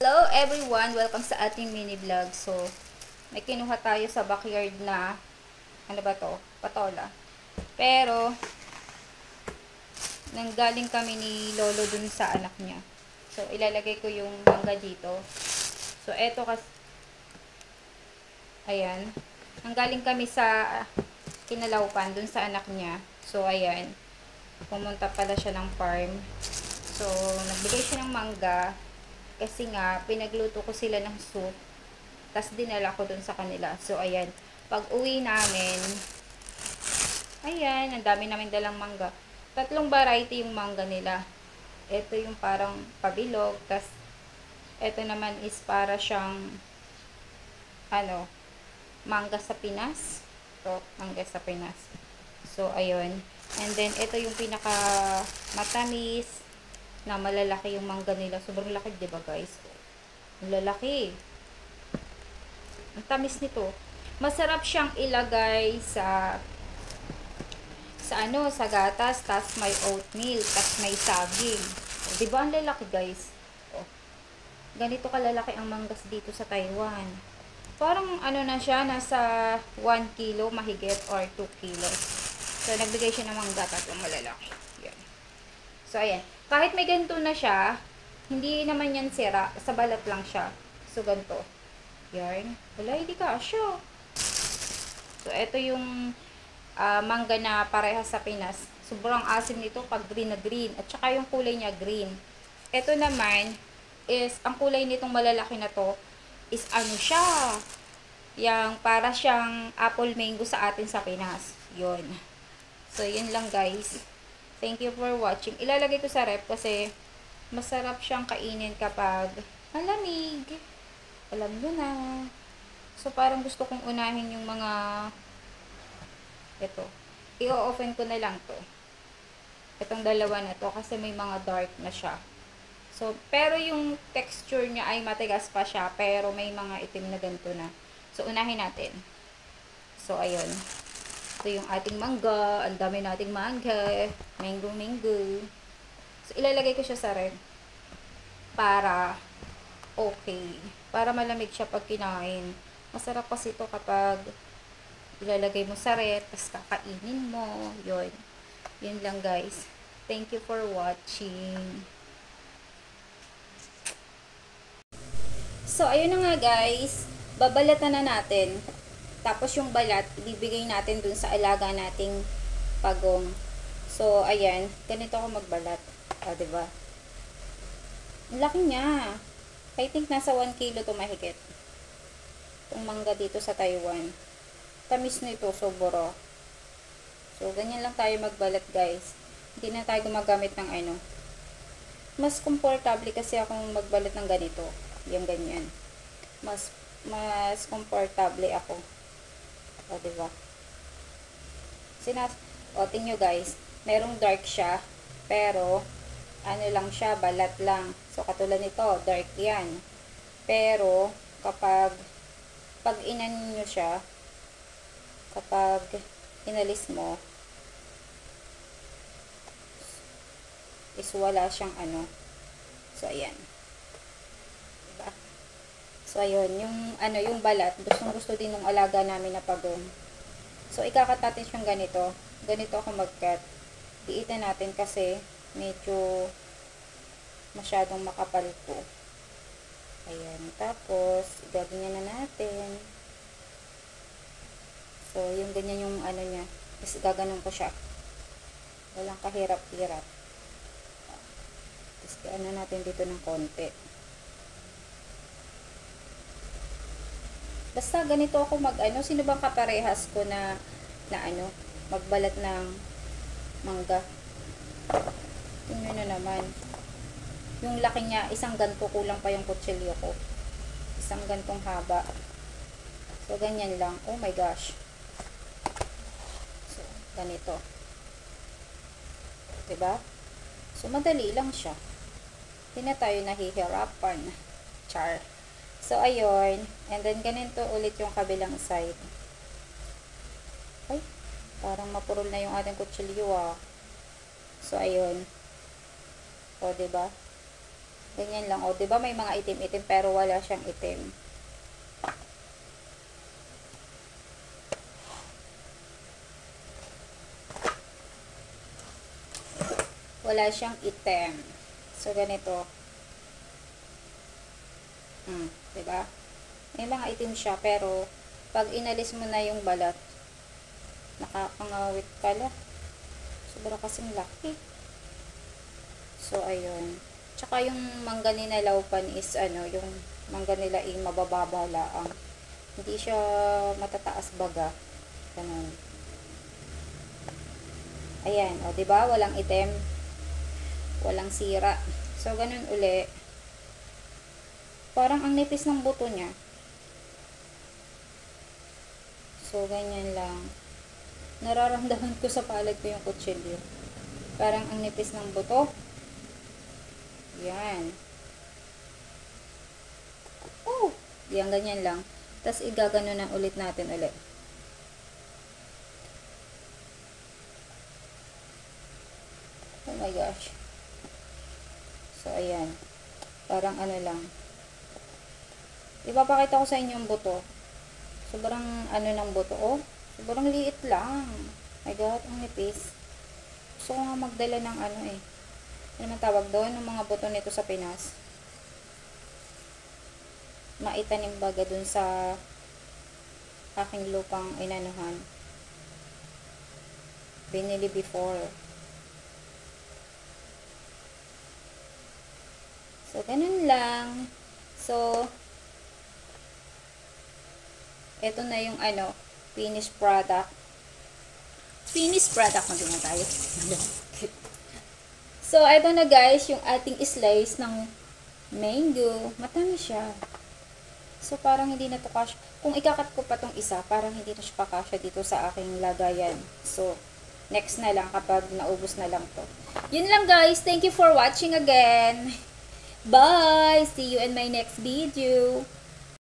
Hello everyone! Welcome sa ating mini vlog. So, may kinuha tayo sa backyard na, ano ba to? Patola. Pero, nanggaling kami ni Lolo dun sa anak niya. So, ilalagay ko yung mangga dito. So, eto kasi, ayan. Nanggaling kami sa Kinalaupan dun sa anak niya. So, ayan. Pumunta pala siya ng farm. So, nagbigay siya ng mangga. Kasi nga, pinagluto ko sila ng soup. Tapos, dinala ko dun sa kanila. So, ayan. Pag uwi namin, ayan, ang dami namin dalang mangga. 3 variety yung mangga nila. Ito yung parang pabilog. Tapos, ito naman is para siyang, ano, mangga sa Pinas. Ito, mangga sa Pinas. So, ayun. And then, ito yung pinaka matamis na malalaki yung mangga nila. Sobrang laki, diba guys? Ang lalaki. Ang tamis nito. Masarap siyang ilagay sa sa gatas, tas may oatmeal, tas may saging. O, diba ang lalaki guys? O, ganito kalalaki ang manggas dito sa Taiwan. Parang ano na siya, nasa 1 kilo mahigit or 2 kilos. So, nagbigay siya ng mangga, tatlong malalaki. Yan. So, ayan. Kahit may ganito na siya, hindi naman yan sira. Sa balat lang siya. So, ganito. Yan. Wala, hindi ka asya. So, ito yung mangga na parehas sa Pinas. Sobrang asim nito pag green na green. At saka yung kulay niya green. Ito naman is, ang kulay nitong malalaki na to is ano siya. Yang para siyang apple mango sa atin sa Pinas. Yun. So, yun lang guys. Thank you for watching. Ilalagay ko sa ref kasi masarap siyang kainin kapag malamig. Alam nyo na. So, parang gusto kong unahin yung mga ito. I-open ko na lang to. Itong dalawa na to kasi may mga dark na siya. So, pero yung texture niya ay matigas pa siya pero may mga itim na ganito na. So, unahin natin. So, ayun. Ito yung ating mangga. Ang dami nating mangga. Mango, mango. So, ilalagay ko siya sa ref. Para okay. Para malamig siya pag kinain. Masarap kasi ito kapag ilalagay mo sa ref. Tapos kakainin mo. Yun. Yun lang guys. Thank you for watching. So, ayun na nga guys. Babalatan na natin. Tapos yung balat, ibibigay natin dun sa alaga nating pagong. So, ayan. Ganito ako magbalat. O, diba? Ang laki niya. I think nasa 1 kilo to mahigit. Itong mangga dito sa Taiwan. Tamis nito, sobra. So, ganyan lang tayo magbalat guys. Hindi na tayo gumagamit ng ano. Mas komportable kasi akong magbalat ng ganito. Yung ganyan. Mas komportable ako. O, diba? O, tingnan nyo guys. Merong dark siya. Pero, ano lang siya, balat lang. So, katulad nito, dark yan. Pero, pag inan nyo siya, kapag inalis mo, is wala siyang ano. So, ayan. Diba? So, ayun, yung balat, gustong-gusto din ng alaga namin na pagong. So, ikakat natin siyang ganito. Ganito ako mag-cut. Diitan natin kasi medyo masyadong makapal po. Ayan. Tapos, gaganyan na natin. So, yung ganyan yung ano niya. Tapos, gaganon ko siya. Walang kahirap-hirap. Tapos, ano natin dito ng konti. Basta ganito ako mag-ano. Sino bang kaparehas ko na ano, magbalat ng mangga? Tingnan na naman. Yung laki niya, isang ganto, kulang pa yung kutsilyo ko. Isang gantong haba. So, ganyan lang. Oh my gosh. So, ganito. Diba? So, madali lang siya. Hindi na tayo nahihirapan. Char. So, ayun. And then, ganito ulit yung kabilang side. Ay, parang mapurol na yung ating kutsilyo ah. So, ayun. O, diba? Ganyan lang. O, diba may mga itim-itim pero wala siyang itim. Wala siyang itim. So, ganito. Diba? May mga itim siya pero pag inalis mo na yung balat, nakakangawit pala. Sobra kasing laki. So, ayun. Tsaka yung mangga ni Laupan is yung mangga nila ay mabababa lang. Hindi siya matataas baga. Ganun. Ayan, o diba? Walang itim. Walang sira. So, ganun uli. Parang ang nipis ng buto niya. So, ganyan lang. Nararamdaman ko sa palad ko yung kutsilyo. Parang ang nipis ng buto. Yan. Oh! Yan, ganyan lang. Tapos, igagano na ulit natin ulit. Oh my gosh. So, ayan. Parang lang. Ipapakita ko sa inyo yung buto. Sobrang ng buto. Oh, sobrang liit lang. My God, ang nipis. Gusto ko nga magdala ng Ano naman tawag doon? Ng mga buto nito sa Pinas. Maitanim baga dun sa aking lupang inanuhan. Binili before. So, ganun lang. So, ito na yung finished product. Finished product na tayo. So, ito na guys, yung ating slice ng mango. Matami siya. So, parang hindi na to kasya. Kung ikakat ko pa tong isa, parang hindi na siya pakasya dito sa aking lagayan. So, next na lang kapag naubos na lang to. Yun lang guys. Thank you for watching again. Bye! See you in my next video.